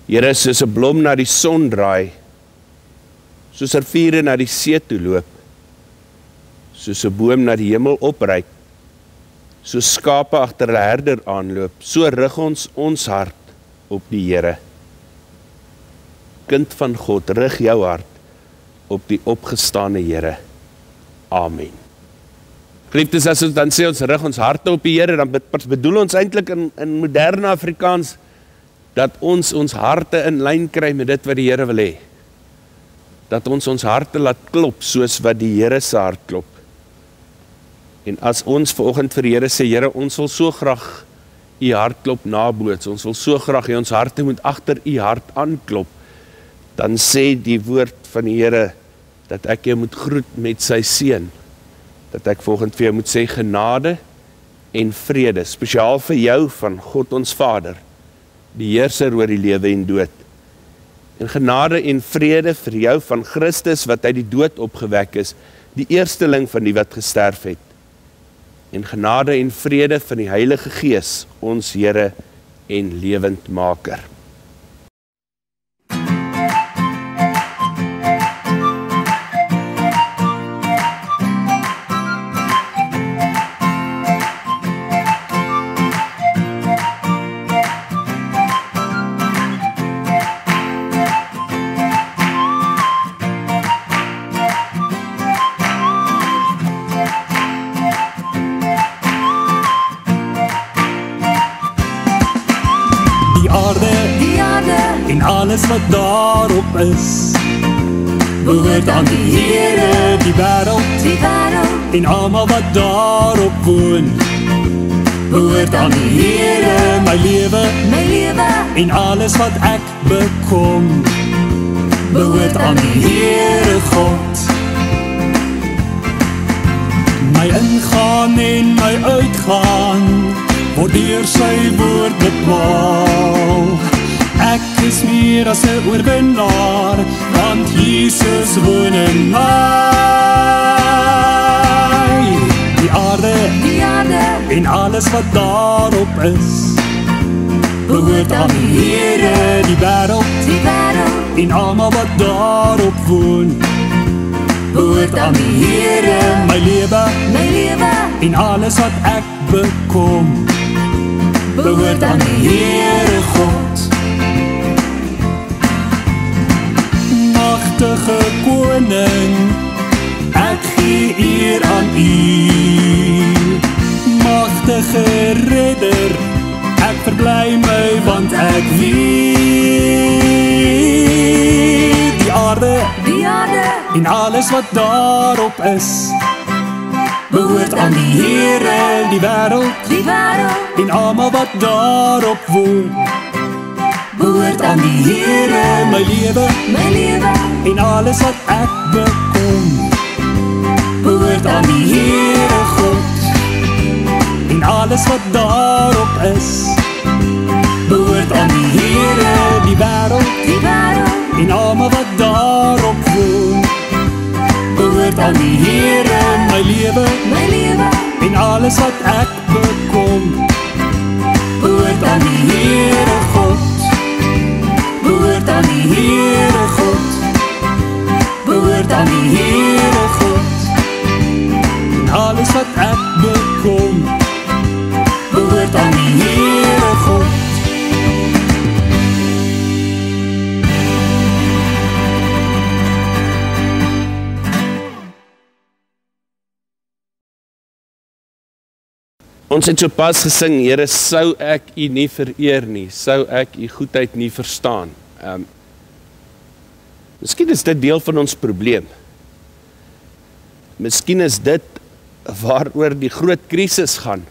Here, soos 'n blom na die son draai, soos riviere na die see toe loop, soos 'n boom na die hemel opryk, soos skape agter 'n herder aanloop, so rig ons hart op die Here. Kind van God, rig jou hart op die opgestane Here. Amen. Geliefdes, as ons dan sê ons rig ons harte op die Here, dan bedoel ons eintlik in moderne Afrikaans dat ons harte in lyn kry met dit wat die Here wil hê. Dat ons harte laat klop soos wat die Here se hart klop. En as ons vanoggend vir die Here sê, Here, ons wil so graag u hartklop naboots, ons wil so graag hê ons harte moet agter u hart aanklop, dan sê die woord van die Here dat ek jou moet groet met sy seën. Dat ek vanoggend vir jou moet sê genade en vrede, spesiaal vir jou van God ons Vader, die heerser oor die lewe en dood. En genade en vrede vir jou van Christus wat uit die dood opgewek is, die eersteling van die wat gesterf het. En genade en vrede van die Heilige Gees, ons Here en lewendmaker. En alles wat daarop is, behoort aan die Here, die wêreld, en almal wat daarop woon, behoort aan die Here, my lewe, en alles wat ek bekom, behoort aan die Here God. My ingaan en my uitgaan, word deur sy woord bepaal. Ek is meer as 'n oorwinnaar, want Jesus woon in my. Die aarde, en alles wat daarop is, behoort aan die Here, die wêreld, en almal wat daarop woon, behoort aan die Here, my lewe, en alles wat ek bekom, behoort aan die Here God. Magtige koning, ek gee eer aan u. Magtige redder, ek verbly my want ek weet. Die aarde, en alles wat daarop is, behoort aan die Here, die wêreld, en almal wat daarop woon, behoort aan die Here, my lewe, en alles wat ek bekom, behoort aan die Here God. En alles wat daarop is, behoort aan die Here, die wêreld, en almal wat daarop woon, behoort aan die Here, my lewe, en alles wat ek bekom, behoort aan die Here God. Behoort aan die Here God, behoort aan die Here God, en alles wat ek bekom, behoort aan die Here God. Ons het so pas gesing, Here, sou ek u nie vereer nie, sou ek u goedheid nie verstaan. Miskien is dit deel van ons probleem. Miskien is dit waaroor die groot krisis gaan.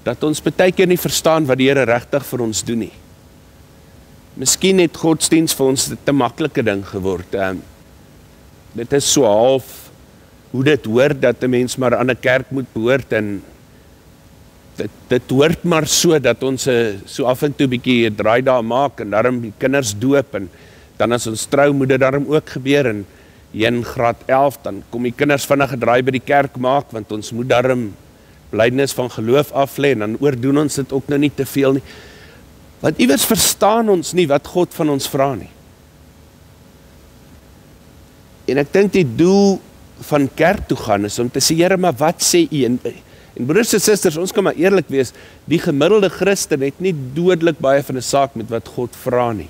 Dat ons baie keer nie verstaan wat die Here regtig vir ons doen nie. Miskien het godsdiens vir ons 'n te maklike ding geword. Dit is so half hoe dit hoort dat 'n mens maar aan 'n kerk moet behoort en dit hoort maar so dat ons so af en toe bietjie 'n draai daar maak en daarom die kinders doop en dan as ons trou moet dit daarom ook gebeur en in graad 11 dan kom die kinders vinnig 'n draai by die kerk maak want ons moet daarom belydenis van geloof af lê en dan oordoen ons dit ook nou nie te veel nie. Want iewers verstaan ons nie wat God van ons vra nie. En ek dink die doel van kerk toe gaan is om te sê, Here, maar wat sê U? En broers en susters, ons kan maar eerlik wees, die gemiddelde Christen het nie dodelik baie van 'n saak met wat God vra nie.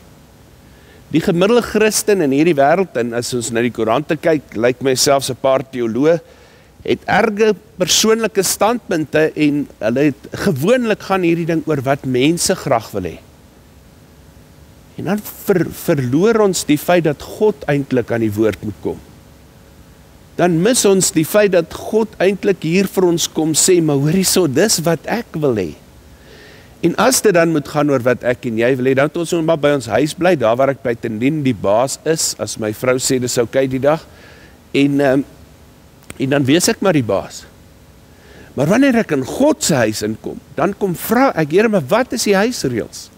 Die gemiddelde Christen in hierdie wêreld, en as ons na die koerante kyk, lyk my selfs 'n paar teoloë, het erge persoonlike standpunte en hulle het gewoonlik gaan hierdie ding oor wat mense graag wil hê. En dan verloor ons die feit dat God eintlik aan die woord moet kom. Dan mis ons die feit dat God eintlik hier vir ons kom sê, maar hoor hierso, dis wat ek wil hê. En as dit dan moet gaan oor wat ek en jy wil hê, dan moet ons maar by ons huis bly, daar waar ek buitendien die baas is, as my vrou sê, dis okay die dag, en dan wees ek maar die baas. Maar wanneer ek in God se huis inkom, dan vra ek, Here, maar wat is die huisreëls?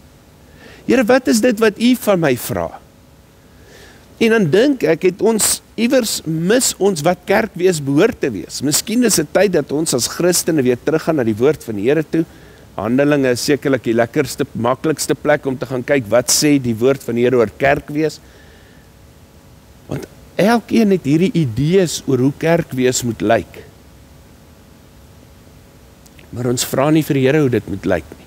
Here, wat is dit wat U van my vra? En dan dink ek, het ons iewers mis ons wat kerk wees behoort te wees. Miskien is dit tyd dat ons as Christene weer teruggaan na die woord van die Here toe. Handelinge is sekerlik die lekkerste, maklikste plek om te gaan kyk wat sê die woord van die Here oor kerk wees. Want elkeen het hierdie idees oor hoe kerk wees moet lyk. Maar ons vra nie vir die Here hoe dit moet lyk nie.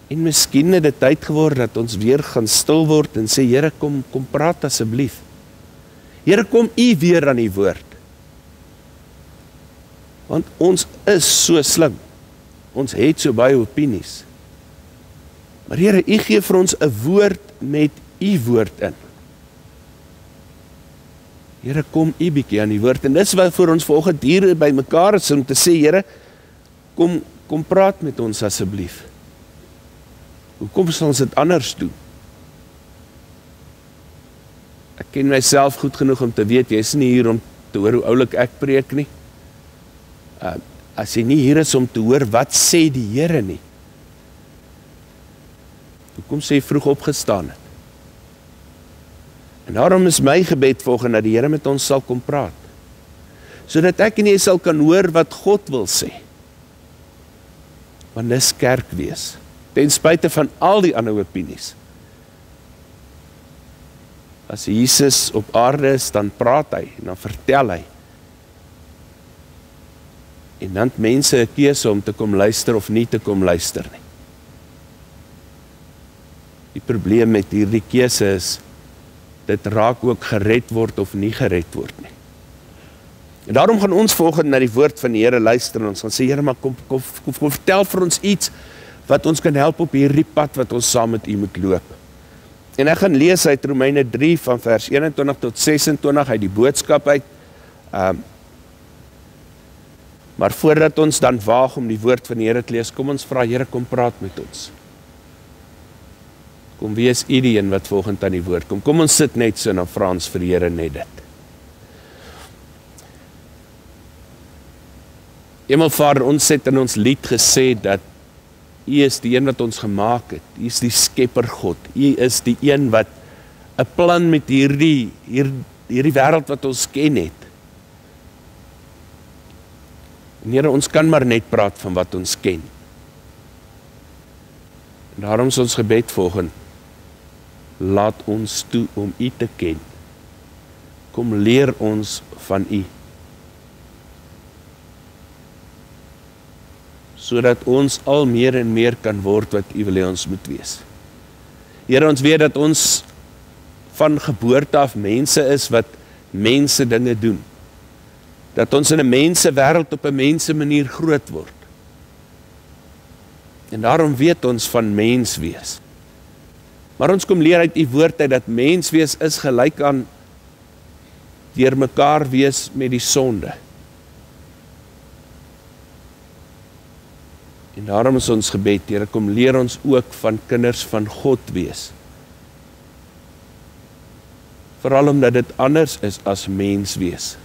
En miskien het dit tyd geword dat ons weer gaan stil word en sê, Here, kom praat asseblief. Here, kom U weer aan die woord. Want ons is so slim. Ons het so baie opinies. Maar Here, U gee vir ons 'n woord met U woord in. Here, kom U bietjie aan die woord. En dis wat vir ons vanoggend hier by mekaar is om te sê, Here, kom praat met ons asseblief. Hoekom sal ons dit anders doen? Ek ken myself goed genoeg om te weet, jy is nie hier om te hoor hoe oulik ek preek nie. As jy nie hier is om te hoor wat sê die Here nie. Hoekom sê jy vroeg opgestaan het? En daarom is my gebed volgende dat die Here met ons sal kom praat. Sodat ek en jy sal kan hoor wat God wil sê. Want dis kerk wees. Ten spyte van al die ander opinies. As Jesus op aarde is, dan praat hy en dan vertel hy. En dan het mense 'n keuse om te kom luister of nie te kom luister nie. Die probleem met hierdie keuse is, dit raak ook gered word of nie gered word nie. En daarom gaan ons volgende na die woord van die Here luister en ons gaan sê, Here, maar kom vertel vir ons iets wat ons kan help op hierdie pad wat ons saam met U moet loop. En ek gaan lees uit Romeine 3 van vers 21 tot 26 uit die boodskap uit. Maar voordat ons dan waag om die woord van die Here te lees, kom ons vra, Here, kom praat met ons. Kom wees U die een wat volgend aan die woord kom. Kom ons sit net so en dan vra ons vir die Here net dit. Hemelvader, ons het in ons lied gesê dat U is die een wat ons gemaak het. U is die skepper God. U is die een wat 'n plan met hierdie wêreld wat ons ken het. En Here, ons kan maar net praat van wat ons ken. En daarom is ons gebed volgende. Laat ons toe om U te ken. Kom leer ons van U. Sodat ons al meer en meer kan word wat U wil hê ons moet wees. Here, ons weet dat ons van geboorte af mense is wat mense dinge doen. Dat ons in 'n mensewêreld op 'n mense manier groot word. En daarom weet ons van mens wees. Maar ons kom leer uit U woord uit dat mens wees is gelyk aan deur mekaar wees met die sonde. En daarom is ons gebed, Here, kom leer ons ook van kinders van God wees. Veral omdat dit anders is as mens wees.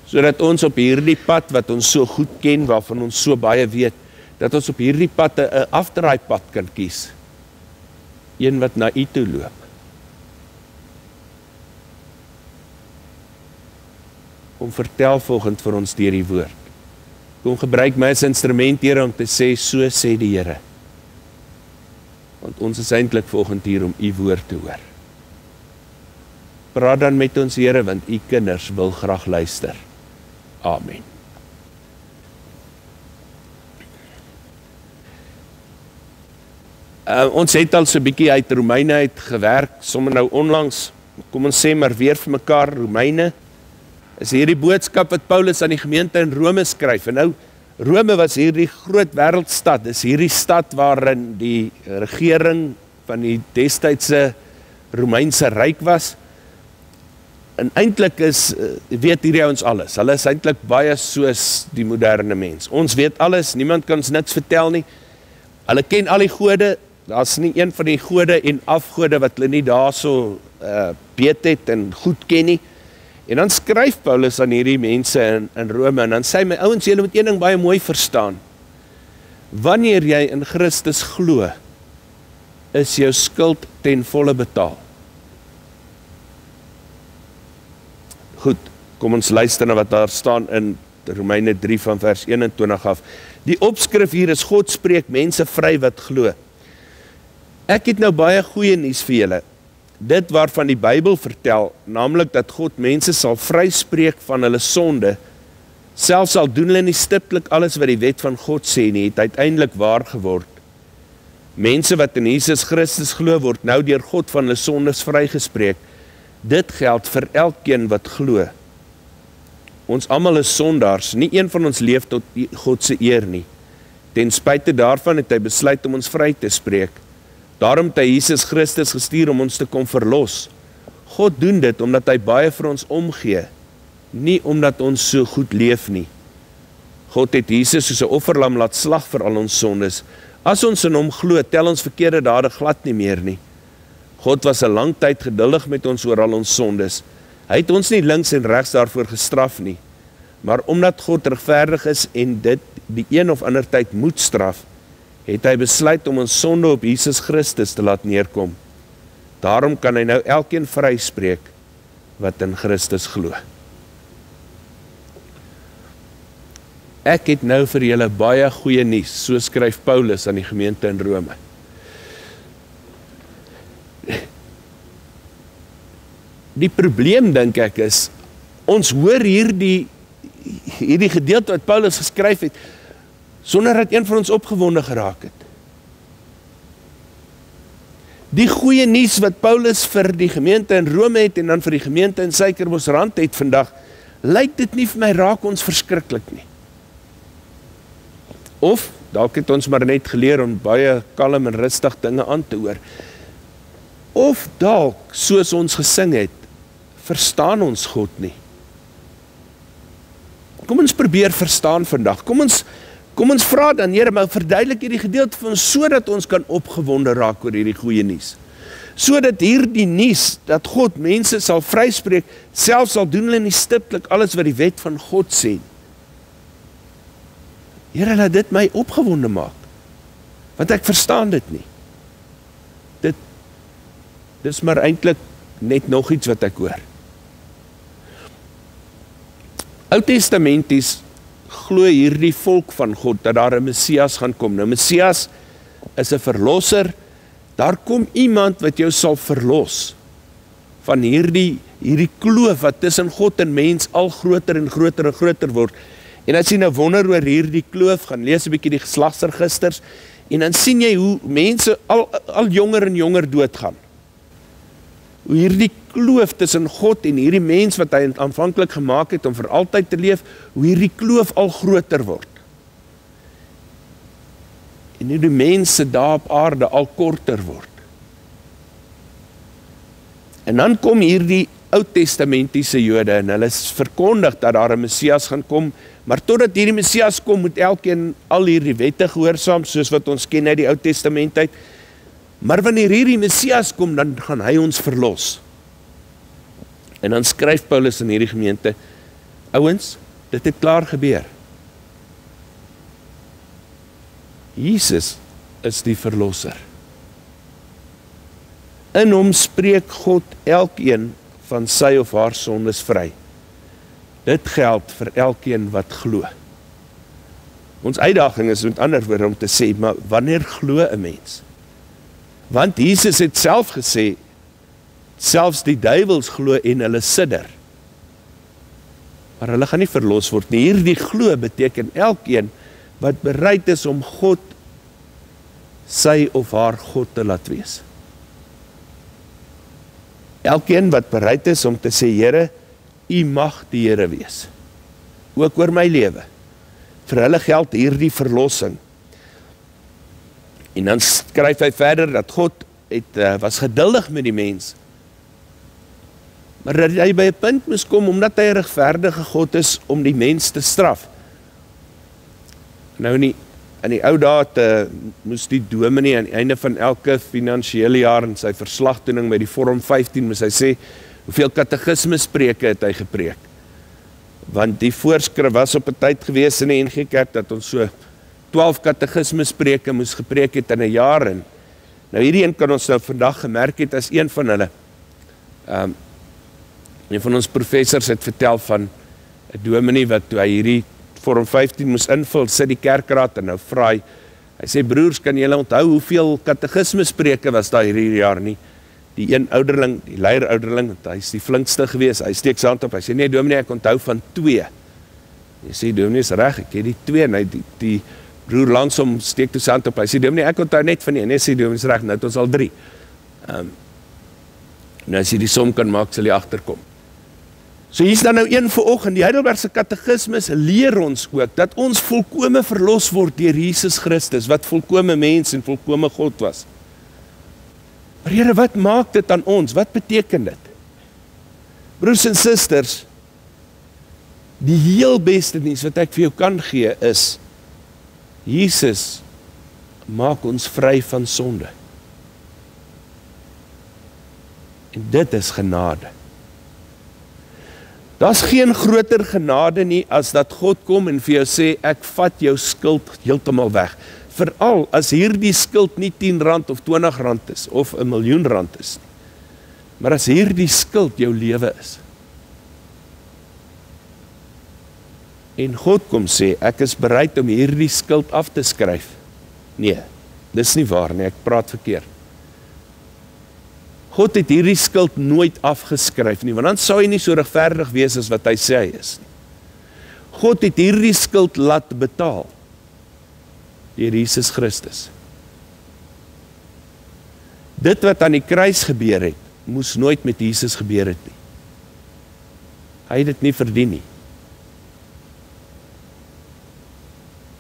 Sodat ons op hierdie pad wat ons so goed ken, waarvan ons so baie weet, dat ons op hierdie pad 'n afdraaipad kan kies. Een wat na U toe loop. Kom vertel volgens vir ons deur die woord. Kom gebruik my as instrument, Here, om te sê, so sê die Here. Want ons is eintlik vanoggend hier om u woord te hoor. Praat dan met ons, Here, want u kinders wil graag luister. Amen. Ons het al so 'n bietjie uit Romeine uit gewerk, sommer nou onlangs, kom ons sê maar weer vir mekaar, Romeine, is hierdie boodskap wat Paulus aan die gemeente in Rome skryf, en nou, Rome was hierdie groot wêreldstad, is hierdie stad waarin die regering van die destydse Romeinse ryk was, en eintlik is, weet hierdie ouens alles, hulle is eintlik baie soos die moderne mens, ons weet alles, niemand kan ons niks vertel nie, hulle ken al die gode, daar is nie een van die gode en afgode wat hulle nie daar so weet het en goed ken nie, en dan skryf Paulus aan hierdie mense in Rome, en dan sê hy, my ouens, julle moet een ding baie mooi verstaan, wanneer jy in Christus glo, is jou skuld ten volle betaal. Goed, kom ons luister na wat daar staan in Romeine 3 van vers 21 af. Die opskrif hier is, God spreek mense vry wat glo. Ek het nou baie goeie nuus vir julle. Dit waarvan die Bybel vertel, naamlik dat God mense sal vryspreek van hulle sonde, selfs al doen hulle nie stiptelik alles wat die wet van God sê nie, het uiteindelik waar geword. Mense wat in Jesus Christus glo, word nou deur God van hulle sondes vrygespreek. Dit geld vir elkeen wat glo. Ons almal is sondaars, nie een van ons leef tot God se eer nie. Ten spyte daarvan het hy besluit om ons vry te spreek. Daarom het hy Jesus Christus gestuur om ons te kom verlos. God doen dit omdat hy baie vir ons omgee, nie omdat ons so goed leef nie. God het Jesus soos 'n offerlam laat slag vir al ons sondes. As ons in hom glo, tel ons verkeerde dade glad nie meer nie. God was 'n lang tyd geduldig met ons oor al ons sondes. Hy het ons nie links en regs daarvoor gestraf nie, maar omdat God regverdig is en dit die een of ander tyd moet straf, het hy besluit om ons sonde op Jesus Christus te laat neerkom. Daarom kan hy nou elkeen vryspreek wat in Christus glo. Ek het nou vir julle baie goeie nuus, so skryf Paulus aan die gemeente in Rome. Die probleem, dink ek, is, ons hoor hierdie gedeelte wat Paulus geskryf het, sonder dat een van ons opgewonde geraak het. Die goeie nuus wat Paulus vir die gemeente in Rome het, en dan vir die gemeente in Suikerbosrand het vandag, lyk dit nie vir my raak ons verskriklik nie. Of, dalk het ons maar net geleer om baie kalm en rustig dinge aan te hoor. Of dalk, soos ons gesing het, verstaan ons God nie. Kom ons probeer verstaan vandag. Kom ons vra dan, Here, maar verduidelik hierdie gedeelte van ons, sodat ons kan opgewonde raak oor hierdie goeie nuus. Sodat hierdie nuus, dat God mense sal vryspreek, selfs al doen hulle nie stiptelik alles wat die wet van God sê. Here, laat dit my opgewonde maak, want ek verstaan dit nie. Dis maar eintlik net nog iets wat ek hoor. Oud-testamenties glo hierdie volk van God, dat daar 'n Messias gaan kom. Nou, Messias is 'n verlosser, daar kom iemand wat jou sal verlos, van hierdie kloof wat tussen God en mens al groter en groter en groter word. En as jy nou wonder oor hierdie kloof, gaan lees 'n bietjie die geslagsregisters, en dan sien jy hoe mense al jonger en jonger doodgaan. Hoe hierdie kloof tussen God en hierdie mens wat hy aanvanklik gemaak het om vir altyd te leef, hoe hierdie kloof al groter word. En hoe die mense daar op aarde al korter word. En dan kom hierdie Oud-testamentiese Jode, en hulle verkondig dat daar 'n Messias gaan kom, maar totdat hierdie Messias kom, moet elkeen al hierdie wette gehoorsaam, soos wat ons ken uit die Ou Testament uit. Maar wanneer hierdie Messias kom, dan gaan hy ons verlos. En dan skryf Paulus in hierdie gemeente, ouens, dit het klaar gebeur. Jesus is die verlosser. In hom spreek God elkeen van sy of haar sondes vry. Dit geld vir elkeen wat glo. Ons uitdaging is met ander woorde om te sê, maar wanneer glo 'n mens? Want Jesus het self gesê, selfs die duiwels glo en hulle sidder. Maar hulle gaan nie verlos word nie. Hierdie glo beteken elkeen wat bereid is om God, sy of haar God te laat wees. Elkeen wat bereid is om te sê, Here, U mag die Here wees. Ook oor my lewe. Vir hulle geld hierdie verlossing. En dan skryf hy verder dat God was geduldig met die mens. Maar dat hy by 'n punt moes kom, omdat hy 'n regverdige God is, om die mens te straf. Nou in die ou dae moes die dominee aan die einde van elke finansiële jaar in sy verslagtoening met die vorm 15 moes hy sê, hoeveel katekismespreke het hy gepreek. Want die voorskrif was op 'n tyd gewees in die NG Kerk dat ons so 12 katekismespreke moes gepreek het in 'n jaar. En nou hierdie een kan ons nou vandag gemerk het as een van hulle. Een van ons professors het vertel van 'n dominee wat toe hy hierdie vorm 15 moes invul, sit die kerkraad en nou vra hy sê, broers, kan julle onthou hoeveel katekismespreke was daar hierdie jaar nie? Die een ouderling, die leier ouderling, hy is die flinkste gewees, hy steek sy hand op, hy sê, nee dominee, ek onthou van 2. Hy sê, dominee is reg, ek het die 2, en hy die broer langsom steek toe sy hand op, hy sê, dominee, ek onthou net van 1, nee, sê, dominee is reg, nou het ons al 3. Nou as jy die som kan maak, sal jy agterkom. So hier is dan nou een vanoggend, die Heidelbergse Katekismus leer ons ook, dat ons volkome verlos word deur Jesus Christus, wat volkome mens en volkome God was. Maar Here, wat maak dit aan ons? Wat beteken dit? Broers en susters, die heel beste nuus wat ek vir jou kan gee is, Jesus maak ons vry van sonde. En dit is genade. Daar's geen groter genade nie as dat God kom en vir jou sê, ek vat jou skuld heeltemal weg. Veral as hierdie skuld nie R10 of R20 is, of R1 miljoen is nie. Maar as hierdie skuld jou lewe is. En God kom sê, ek is bereid om hierdie skuld af te skryf. Nee, dis nie waar nie, ek praat verkeerd. God het hierdie skuld nooit afgeskryf nie, want dan sou hy nie so regverdig wees as wat hy sê hy is nie. God het hierdie skuld laat betaal deur Jesus Christus. Dit wat aan die kruis gebeur het, moes nooit met Jesus gebeur het nie. Hy het dit nie verdien nie.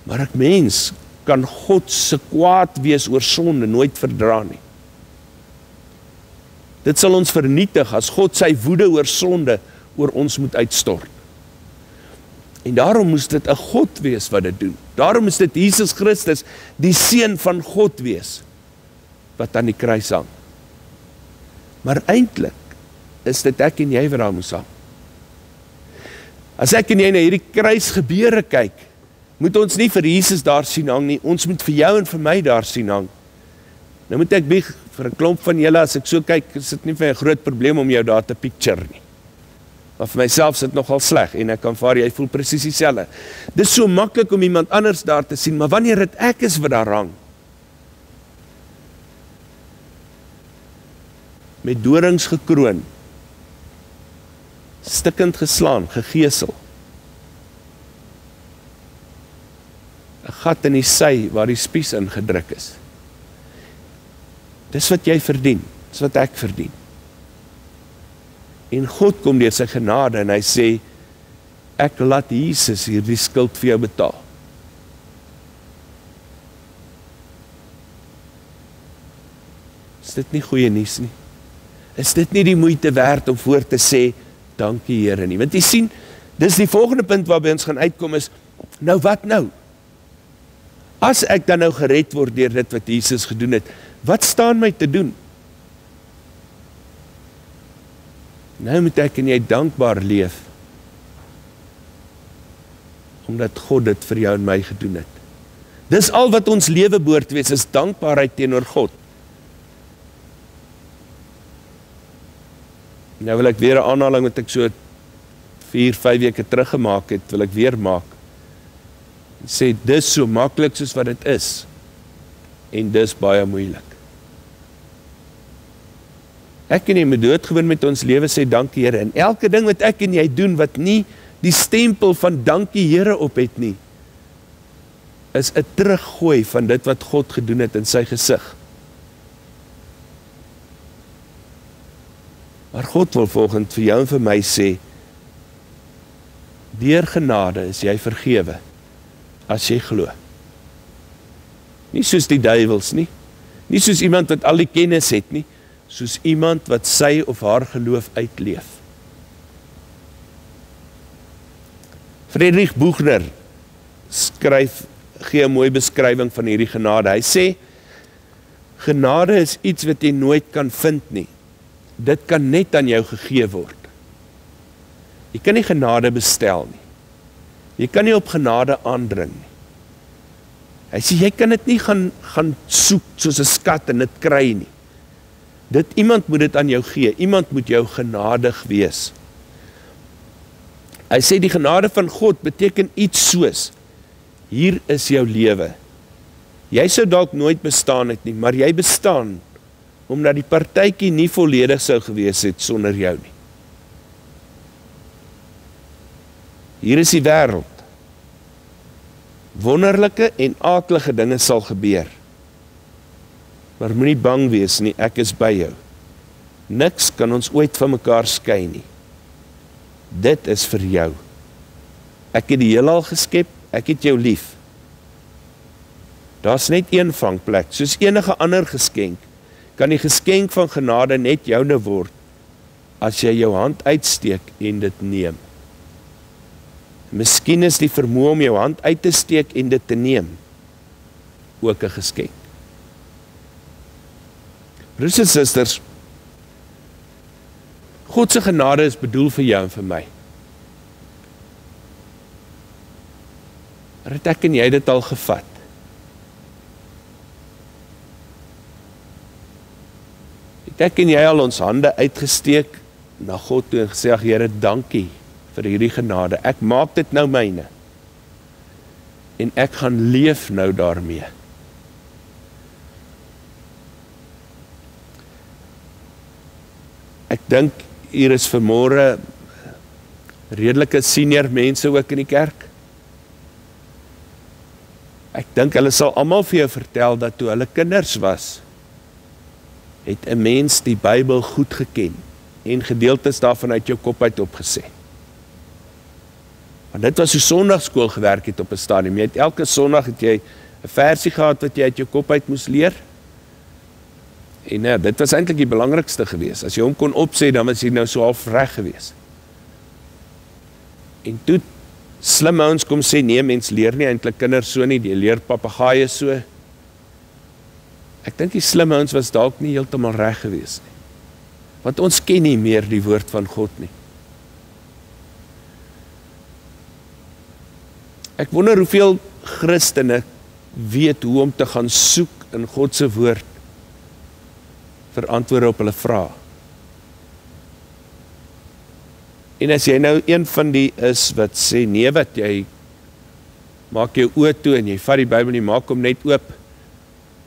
Maar ek mens kan God se kwaad wees oor sonde nooit verdra nie. Dit sal ons vernietig as God sy woede oor sonde oor ons moet uitstort. En daarom moes dit 'n God wees wat dit doen. Daarom is dit Jesus Christus, die Seun van God wees, wat aan die kruis hang. Maar eintlik is dit ek en jy wat daar moes hang. As ek en jy na hierdie kruisgebeure kyk, moet ons nie vir Jesus daar sien hang nie, ons moet vir jou en vir my daar sien hang. Nou moet ek bieg vir 'n klomp van julle, as ek so kyk, is dit nie vir 'n groot probleem om jou daar te picture nie. Maar vir myself is dit nogal sleg, en ek kan vaar, jy voel presies dieselfde. Dis so maklik om iemand anders daar te sien, maar wanneer dit ek is wat daar hang, met dorings gekroon, stikkend geslaan, gegeesel, 'n gat in die sy waar die spies ingedruk is. Dis wat jy verdien, dis wat ek verdien. En God kom deur sy genade en hy sê, ek laat Jesus hierdie skuld vir jou betaal. Is dit nie goeie nuus nie? Is dit nie die moeite werd om voor te sê, dankie Here nie? Want jy sien, dis die volgende punt waarby ons gaan uitkom is, nou wat nou? As ek dan nou gered word deur dit wat Jesus gedoen het, wat staan my te doen? Nou moet ek en jy dankbaar leef, omdat God dit vir jou en my gedoen het. Dis al wat ons lewe behoort wees, is dankbaarheid teenoor God. Nou wil ek weer 'n aanhaling wat ek so 4-5 weke teruggemaak het, wil ek weer maak. En sê, dis so maklik soos wat dit is. En dis baie moeilik. Ek en jy moet doodgewoon met ons lewe sê, dankie Here. En elke ding wat ek en jy doen, wat nie die stempel van dankie Here op het nie, is 'n teruggooi van dit wat God gedoen het in sy gesig. Maar God wil volgens vir jou en vir my sê, deur genade is jy vergewe, as jy glo. Nie soos die duiwels nie, nie soos iemand wat al die kennis het nie, soos iemand wat sy of haar geloof uitleef. Friedrich Buchner gee 'n mooi beskrywing van hierdie genade. Hy sê, genade is iets wat jy nooit kan vind nie. Dit kan net aan jou gegee word. Jy kan nie genade bestel nie. Jy kan nie op genade aandring nie. Hy sê, jy kan dit nie gaan soek soos 'n skat en dit kry nie. Iemand moet dit aan jou gee. Iemand moet jou genadig wees. Hy sê, die genade van God beteken iets soos, hier is jou lewe. Jy sou dalk nooit bestaan het nie, maar jy bestaan, omdat die partytjie nie volledig sou gewees het sonder jou nie. Hier is die wêreld. Wonderlike en aaklige dinge sal gebeur. Maar moenie bang wees nie, ek is by jou. Niks kan ons ooit van mekaar skei nie. Dit is vir jou. Ek het die heelal geskep, ek het jou lief. Daar's net een vangplek, soos enige ander geskenk, kan die geskenk van genade net joune word, as jy jou hand uitsteek en dit neem. Miskien is die vermoë om jou hand uit te steek en dit te neem, ook 'n geskenk. Broers en susters, God se genade is bedoel vir jou en vir my. Maar het ek en jy dit al gevat? Het ek en jy al ons hande uitgesteek na God toe en gesê, ag Here, dankie vir hierdie genade. Ek maak dit nou myne. En ek gaan leef nou daarmee. Ek dink hier is vanmôre redelike senior mense ook in die kerk. Ek dink hulle sal almal vir jou vertel dat toe hulle kinders was, het 'n mens die Bybel goed geken en gedeeltes daarvan uit jou kop uit opgesê. Want dit was hoe sonndagskool gewerk het op 'n stadium. Jy het elke sondag het jy 'n versie gehad wat jy uit jou kop uit moes leer. En dit was eintlik die belangrikste gewees. As jy hom kon opsê, dan was jy nou so half reg gewees. En toe slim ouens kom sê, nee, mens leer nie eintlik kinders so nie, jy leer papegaaie so. Ek dink die slim ouens was dalk nie heeltemal reg gewees nie. Want ons ken nie meer die woord van God nie. Ek wonder hoeveel Christene weet hoe om te gaan soek in God se woord vir antwoorde op hulle vrae. En as jy nou een van die is wat sê, nee wat, jy maak jou oë toe en jy vat die Bybel en jy maak hom net oop,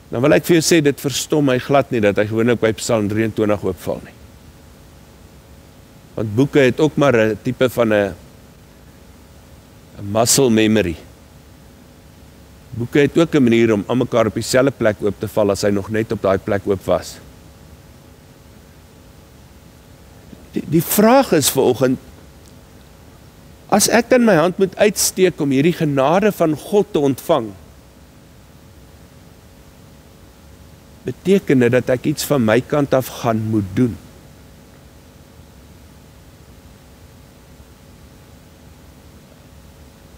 dan wil ek vir jou sê, dit verstom my glad nie, dat hy gewoonlik by Psalm 23 oopval nie. Want boeke het ook maar 'n tipe van 'n muscle memory. Boeke het ook 'n manier om aan mekaar op dieselfde plek oop te val, as hy nog net op daai plek oop was. Die vraag is vanoggend, as ek dan my hand moet uitsteek om hierdie genade van God te ontvang, beteken dit dat ek iets van my kant af gaan moet doen?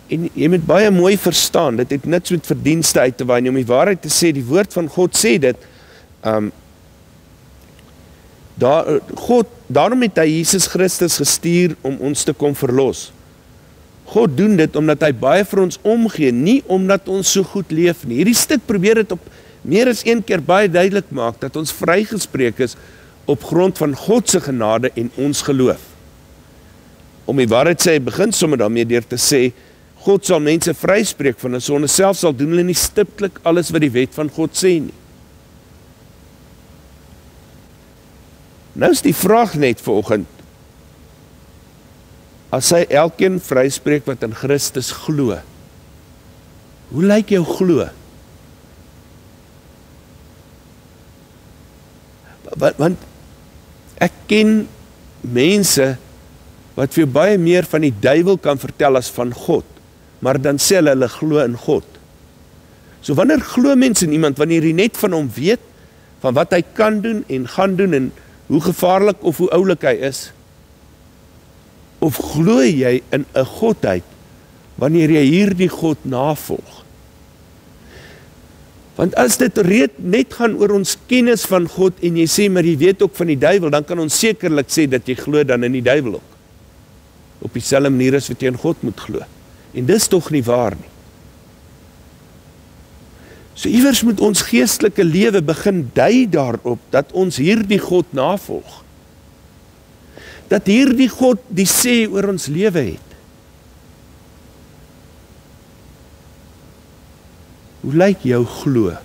En jy moet baie mooi verstaan, dit het niks met verdienste uit te waai nie, om die waarheid te sê, die woord van God sê dit, daarom het hy Jesus Christus gestuur om ons te kom verlos. God doen dit omdat hy baie vir ons omgee, nie omdat ons so goed leef nie. Hierdie stuk probeer dit op meer as een keer baie duidelik maak, dat ons vrygespreek is op grond van God se genade en ons geloof. Om die waarheid sê, hy begin sommer daarmee deur te sê, God sal mense vryspreek van 'n sonde, selfs al doen hulle nie stiptelik alles wat die wet van God sê nie. Nou is die vraag net vanoggend, as hy elkeen vryspreek wat in Christus glo, hoe lyk jou glo? Want ek ken mense wat vir jou baie meer van die duiwel kan vertel as van God, maar dan sê hulle glo in God. So wanneer glo mense in iemand, wanneer jy net van hom weet, van wat hy kan doen en gaan doen, en hoe gevaarlik of hoe oulik hy is, of glo jy in 'n godheid, wanneer jy hierdie God navolg? Want as dit net gaan oor ons kennis van God, en jy sê, maar jy weet ook van die duiwel, dan kan ons sekerlik sê dat jy glo dan in die duiwel ook. Op dieselfde manier as wat jy in God moet glo. En dis tog nie waar nie. So iewers moet ons geestelike lewe begin dui daarop, dat ons hierdie God navolg. Dat hierdie God die sê oor ons lewe het. Hoe lyk jou glo?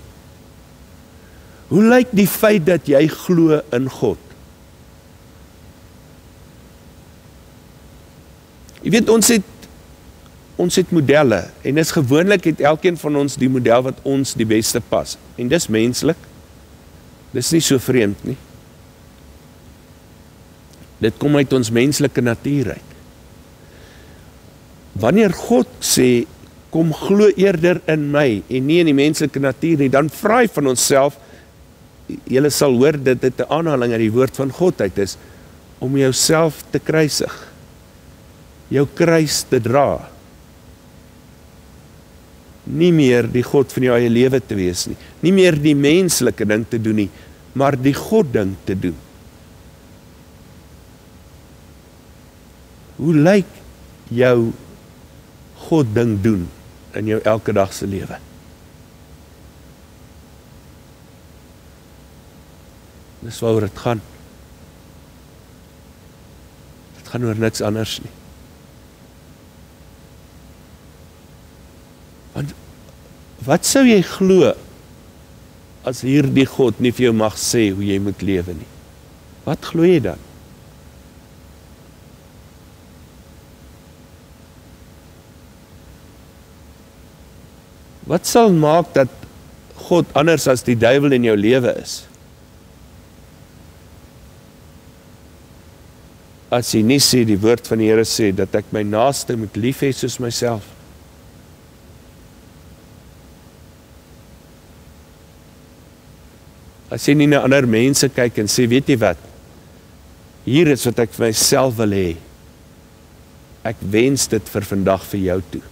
Hoe lyk die feit dat jy glo in God? Jy weet, ons het modelle, en is gewoonlik het elkeen van ons die model wat ons die beste pas. En dis menslik. Dis nie so vreemd nie. Dit kom uit ons menslike natuur uit. Wanneer God sê, kom glo eerder in my, en nie in die menslike natuur nie, dan vra hy van onsself, julle sal hoor dat dit 'n aanhaling uit die woord van God uit is, om jouself te kruisig, jou kruis te dra, nie meer die God van jou eie lewe te wees nie, nie meer die menslike ding te doen nie, maar die God ding te doen. Hoe lyk jou God ding doen in jou elke dag se lewe? Dis waaroor dit gaan. Dit gaan oor niks anders nie. Want wat sou jy glo as hierdie God nie vir jou mag sê hoe jy moet lewe nie? Wat glo jy dan? Wat sal maak dat God anders as die duiwel in jou lewe is? As jy nie sê, die woord van die Here sê, dat ek my naaste moet lief hê soos myself. As jy nie na ander mense kyk en sê, weet jy wat, hier is wat ek vir myself wil hê. Ek wens dit vir vandag vir jou toe.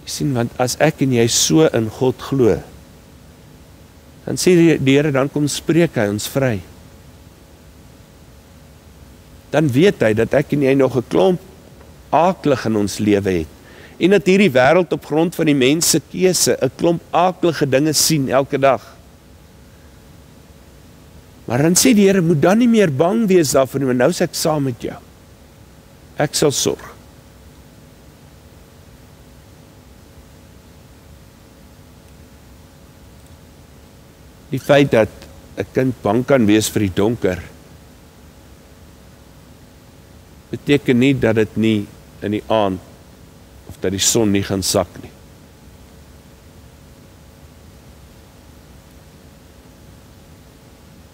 Sien, want as ek en jy so in God glo, dan sê die Here, dan kom spreek hy ons vry. Dan weet hy dat ek en jy nog 'n klomp aaklig in ons lewe het, en dat hierdie wêreld op grond van die mens se keuse 'n klomp aaklige dinge sien elke dag. Maar dan sê die Here, moet dan nie meer bang wees daarvoor nie, want nou is ek saam met jou. Ek sal sorg. Die feit dat 'n kind bang kan wees vir die donker, beteken nie dat dit nie in die aand, of dat die son nie gaan sak nie.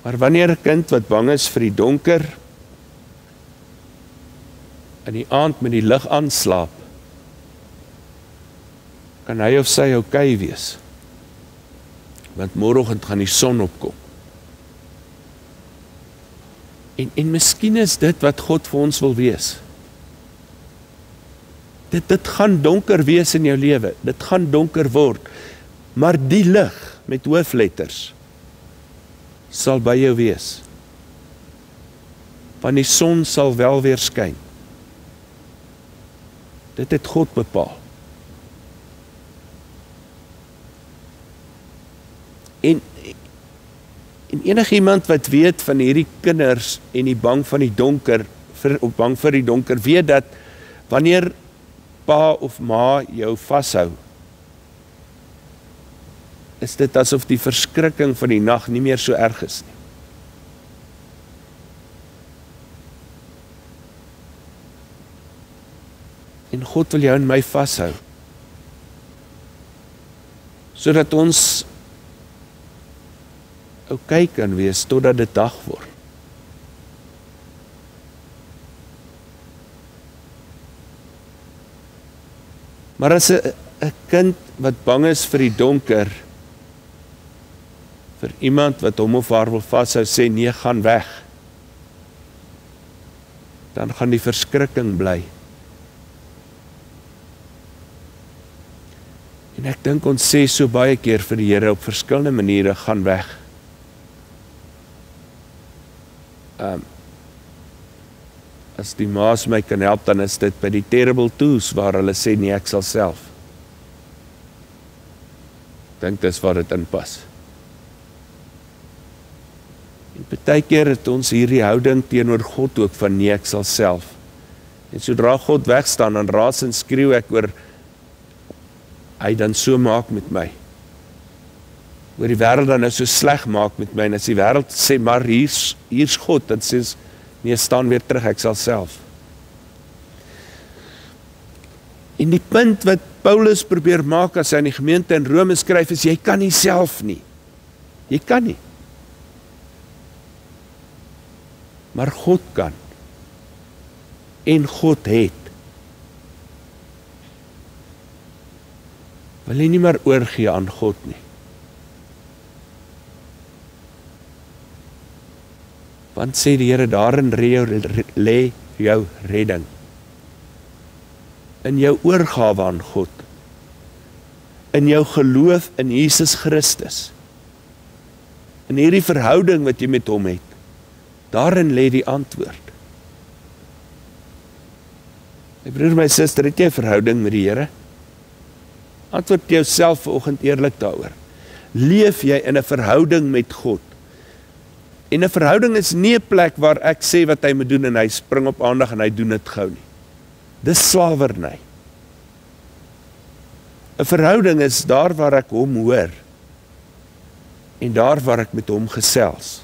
Maar wanneer 'n kind wat bang is vir die donker, in die aand met die lig aanslaap, kan hy of sy okay wees. Want môreoggend gaan die son opkom. En miskien is dit wat God vir ons wil wees. Dit gaan donker wees in jou lewe, dit gaan donker word, maar die lig met hoofletters sal by jou wees. Want die son sal wel weer skyn. Dit het God bepaal. En En enigiemand wat weet van hierdie kinders en die bang van die donker, bang vir die donker, weet dat wanneer pa of ma jou vashou, is dit asof die verskrikking van die nag nie meer so erg is nie. En God wil jou en my vashou, sodat ons oukei kan wees totdat dit dag word. Maar as 'n kind wat bang is vir die donker, vir iemand wat hom of haar wil vashou, sê nee, gaan weg, dan gaan die verskrikking bly. En ek dink ons sê so baie keer vir die Here op verskillende maniere, gaan weg. As die maas my kan help, dan is dit by die terrible twos, waar hulle sê nee, ek sal self. Ek dink dis waar dit inpas. En baie keer het ons hierdie houding teenoor God ook van nee, ek sal self. En sodra God wegstaan, dan raas en skreeu ek oor hy dan so maak met my. Oor die wêreld dan nou so sleg maak met my, en as die wêreld sê, maar hier's God, dan sê ons, nee, staan weer terug, ek sal self. En die punt wat Paulus probeer maak as hy aan die gemeente in Rome skryf, is jy kan nie self nie. Jy kan nie. Maar God kan. En God het. Wil jy nie maar oorgee aan God nie. Want sê die Here, daarin lê jou redding. In jou oorgawe aan God. In jou geloof in Jesus Christus. In hierdie verhouding wat jy met hom het. Daarin lê die antwoord. My broer, my suster, het jy 'n verhouding met die Here? Antwoord jouself vanoggend eerlik daaroor. Leef jy in 'n verhouding met God? En 'n verhouding is nie 'n plek waar ek sê wat hy moet doen en hy spring op aandag en hy doen dit gou nie. Dis slawerny. 'n Verhouding is daar waar ek hom hoor en daar waar ek met hom gesels.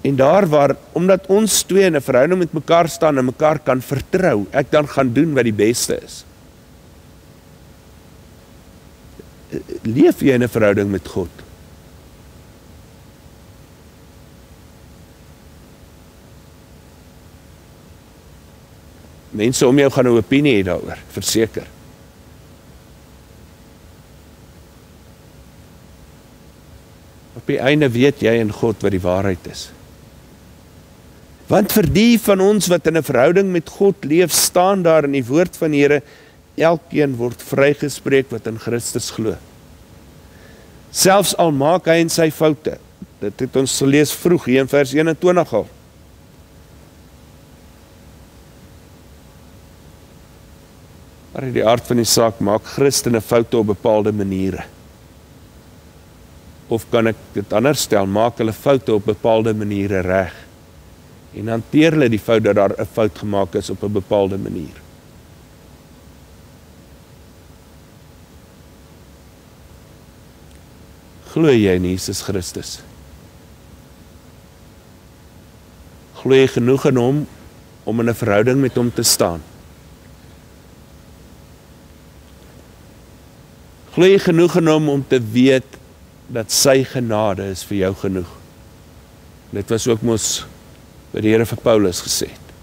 En daar waar, omdat ons twee in 'n verhouding met mekaar staan en mekaar kan vertrou, ek dan gaan doen wat die beste is. Leef jy in 'n verhouding met God? Mense om jou gaan 'n opinie hê daaroor, verseker. Op die einde weet jy en God wat die waarheid is. Want vir die van ons wat in 'n verhouding met God leef, staan daar in die woord van die Here, elkeen word vrygespreek wat in Christus glo. Selfs al maak hy en sy foute. Dit het ons gelees vroeg hier in vers 21 al. Maar in die aard van die saak maak Christene foute op bepaalde maniere. Of kan ek dit anders stel, maak hulle foute op bepaalde maniere reg. En hanteer hulle die fout dat daar 'n fout gemaak is op 'n bepaalde manier. Glo jy in Jesus Christus? Glo jy genoeg in hom om in 'n verhouding met hom te staan? Glo jy genoeg in hom om te weet dat sy genade is vir jou genoeg? Dit was ook mos wat die Here vir Paulus gesê het.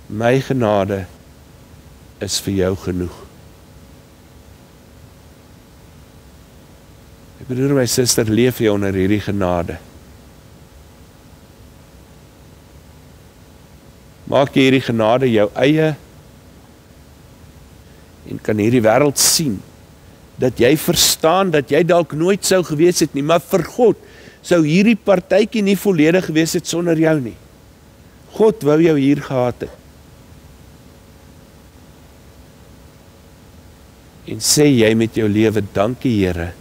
My genade is vir jou genoeg. My broer, my suster, leef jy onder hierdie genade? Maak jy hierdie genade jou eie en kan hierdie wêreld sien, dat jy verstaan dat jy dalk nooit sou gewees het nie, maar vir God sou hierdie partytjie nie volledig gewees het sonder jou nie. God wou jou hier gehad het. En sê jy met jou lewe, dankie Here,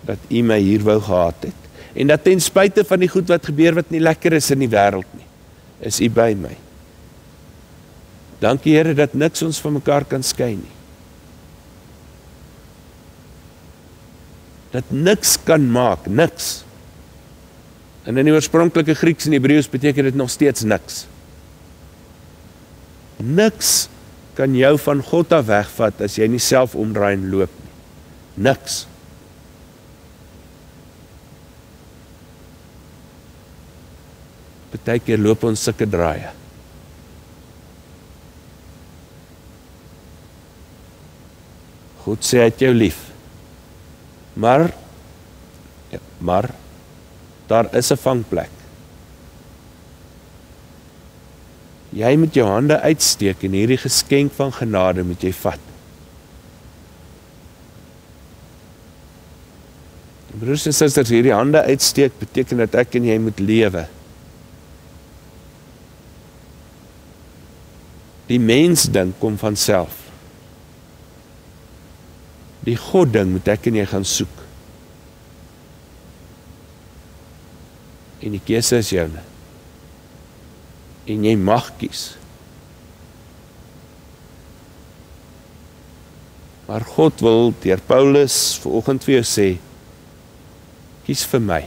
dat U my hier wou gehad het. En dat ten spyte van die goed wat gebeur wat nie lekker is in die wêreld nie, is U by my. Dankie Here dat niks ons van mekaar kan skei nie. Dat niks kan maak, niks. En in die oorspronklike Grieks en Hebreëus beteken dit nog steeds niks. Niks kan jou van God af wegvat as jy nie self omdraai en loop nie. Niks. Partykeer loop ons sulke draaie. God sê hy het jou lief. Maar daar is 'n vangplek. Jy moet jou hande uitsteek en hierdie geskenk van genade moet jy vat. Broers en susters, hierdie hande uitsteek beteken dat ek en jy moet lewe. Die mensding kom van self. Die God-ding moet ek en jy gaan soek. En die keuse is joune. En jy mag kies. Maar God wil deur Paulus vanoggend vir jou sê, kies vir my.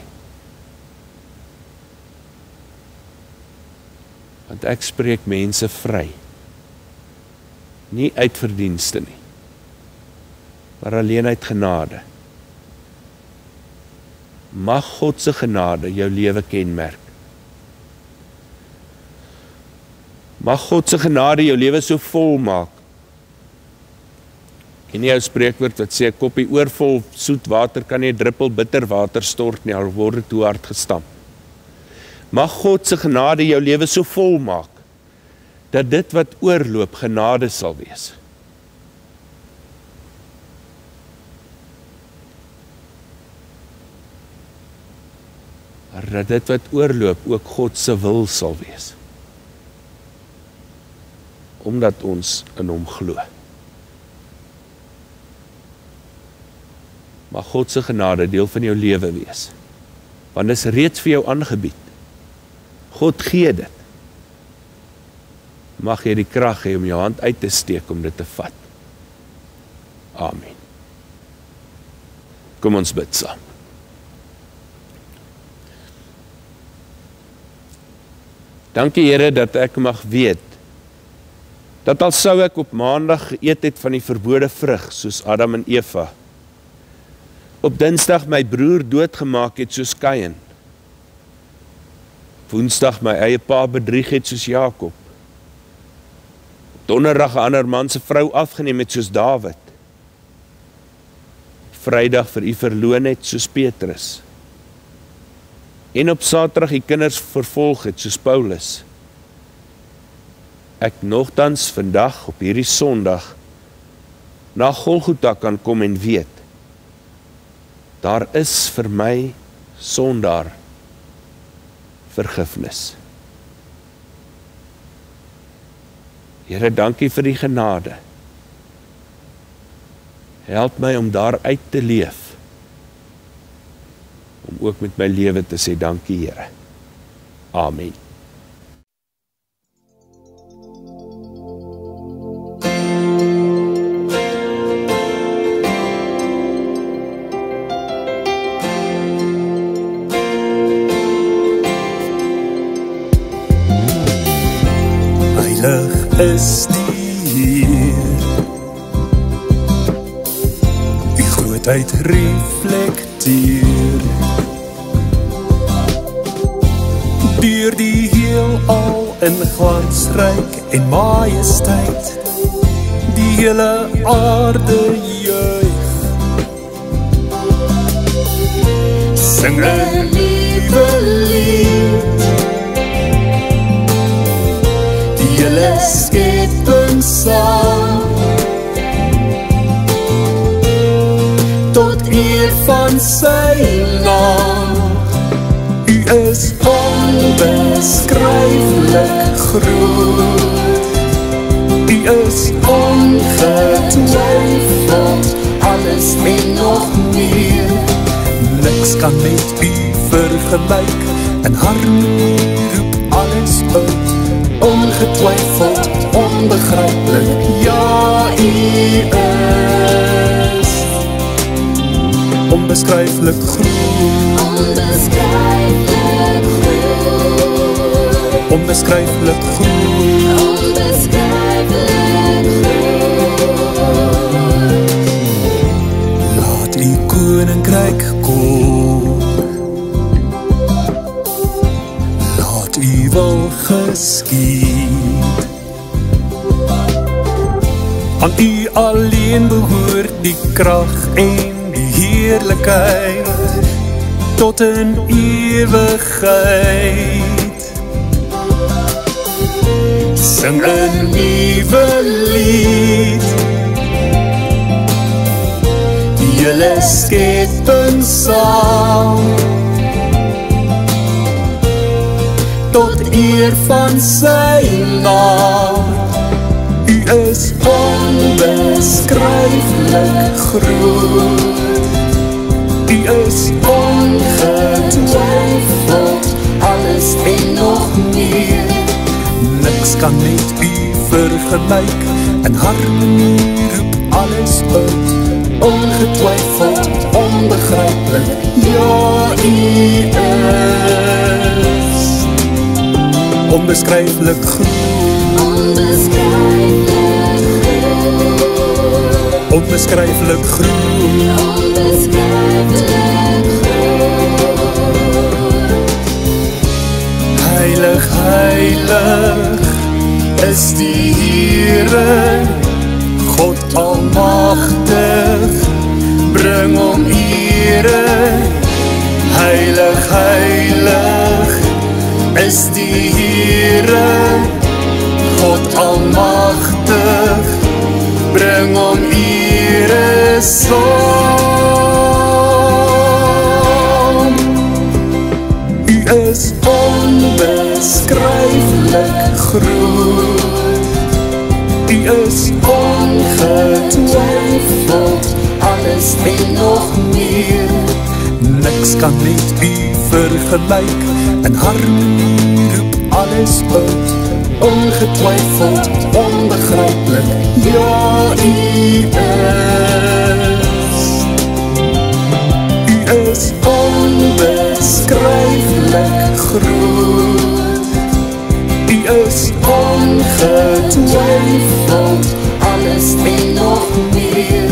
Want ek spreek mense vry. Nie uit verdienste nie, maar alleen uit genade. Mag God se genade jou lewe kenmerk. Mag God se genade jou lewe so vol maak. En nie jou spreekwoord wat sê 'n koppie oorvol soet water kan nie 'n druppel bitter water stort nie, al word dit hoe hard gestamp. Mag God se genade jou lewe so vol maak dat dit wat oorloop genade sal wees. Maar dat dit wat oorloop ook God se wil sal wees. Omdat ons in hom glo. Mag God se genade deel van jou lewe wees. Want dit is reeds vir jou aangebied. God gee dit. Mag jy die krag hê om jou hand uit te steek om dit te vat. Amen. Kom ons bid saam. Dankie Here dat ek mag weet, dat al sou ek op maandag geëet het van die verbode vrug, soos Adam en Eva, op Dinsdag my broer doodgemaak het soos Kain, Woensdag my eie pa bedrieg het soos Jakob, Donderdag 'n ander man se vrou afgeneem het soos Dawid, Vrydag vir u verloon het soos Petrus, en op Saterdag die kinders vervolg het soos Paulus. Ek nogtans vandag op hierdie Sondag na Golgotha kan kom en weet, daar is vir my sondaar vergifnis. Here, dankie vir die genade. Help my om daaruit te leef, om ook met my lewe te sê dankie Here. Amen. Heilig is die Heer, die grootheid reflekteer, deur die heelal in glansryk en majesteit, die hele aarde juig. Sing 'n nuwe lied, die hele skepping saam, tot eer van sy naam. U is onbeskryflik groot, U U is ongetwijfeld alles en nog meer. Niks kan met U vergelyk, in harmonie roep alles uit. Ongetwijfeld, onbegrijpelijk, ja, U is onbeschrijfelijk groen. Onbeschrijfelijk groen. Onbeschrijfelijk groen. Onbeschrijfelijk groen. Laat U koninkrijk kom. Laat U wil geskied. Aan U alleen behoort die krag en die heerlijkheid tot in ewigheid. Sing een nieuwe lied, julle skepping saam, tot eer van sy naam. U is onbeschrijfelijk groot. U is ongetwijfeld alles en nog meer. Niks kan met U vergelyk, in harmonie roep alles uit. Ongetwijfeld, onbegrijpelijk, ja, U is onbeschrijfelijk groen. Onbeschrijfelijk groen. Heilig, heilig is die Heere, God almachtig, bring hom ere. Heilig, heilig is die Heere, God almachtig, bring hom ere saam. U is onbeschrijfelijk groot. U is ongetwijfeld alles en nog meer. Niks kan met U vergelyk, in harmonie roep alles uit. Ongetwijfeld, onbegrijpelijk, ja, U is onbeschrijfelijk groot. U is ongetwijfeld alles en nog meer.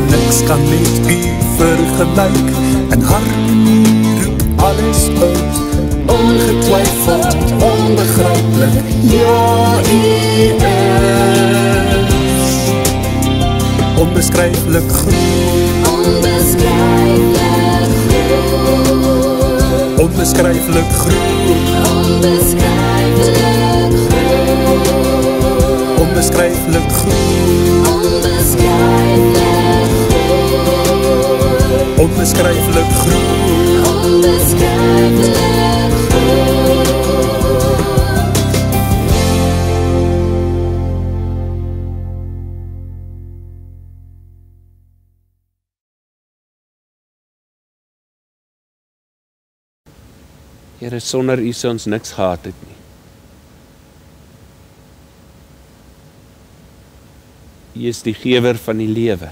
Niks kan met U vergelyk, in harmonie roep alles uit. Ongetwijfeld, onbegrijpelijk, ja, U is onbeschrijfelijk groen. Onbeschrijfelijk groen. Onbeschrijfelijk groen. Onbeschrijfelijk groen. Onbeschrijfelijk groen. Onbeschrijfelijk groen. Here, sonder U sou ons niks gehad het nie. U is die gewer van die lewe.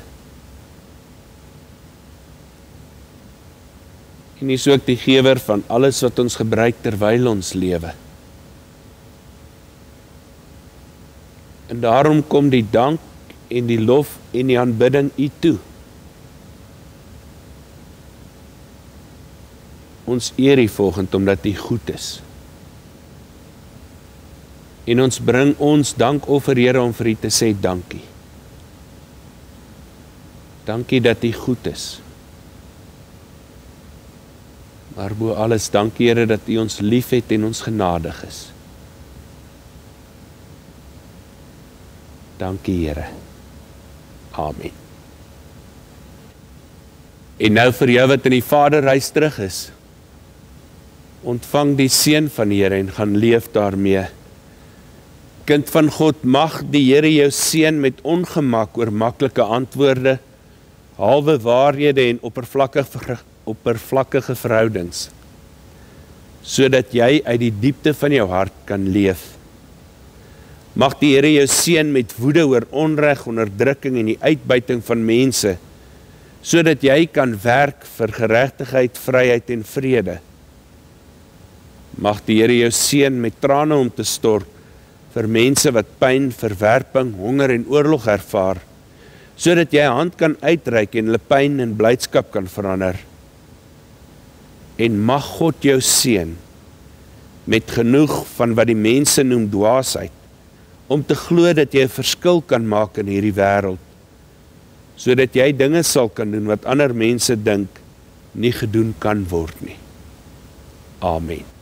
En U is ook die gewer van alles wat ons gebruik terwyl ons lewe. En daarom kom die dank en die lof en die aanbidding U toe. Ons eer U volgend omdat U goed is. En ons bring ons dankoffer, Here, om vir U te sê dankie. Dankie dat U goed is. Maar bo alles, dankie, Here, dat U ons lief het en ons genadig is. Dankie, Here. Amen. En nou vir jou wat in die Vaderhuis terug is, ontvang die seën van die Here en gaan leef daarmee. Kind van God, mag die Here jou seën met ongemak oor maklike antwoorde, halwe waarhede en oppervlakkige verhoudings, sodat jy uit die diepte van jou hart kan leef. Mag die Here jou seën met woede oor onreg, onderdrukking en die uitbuiting van mense, sodat jy kan werk vir geregtigheid, vryheid en vrede. Mag die Here jou seën met trane om te stort vir mense wat pyn, verwerping, honger en oorlog ervaar, sodat jy 'n hand kan uitreik en hulle pyn in blydskap kan verander. En mag God jou seën met genoeg van wat die mense noem dwaasheid, om te glo dat jy 'n verskil kan maak in hierdie wêreld, sodat jy dinge sal kan doen wat ander mense dink nie gedoen kan word nie. Amen.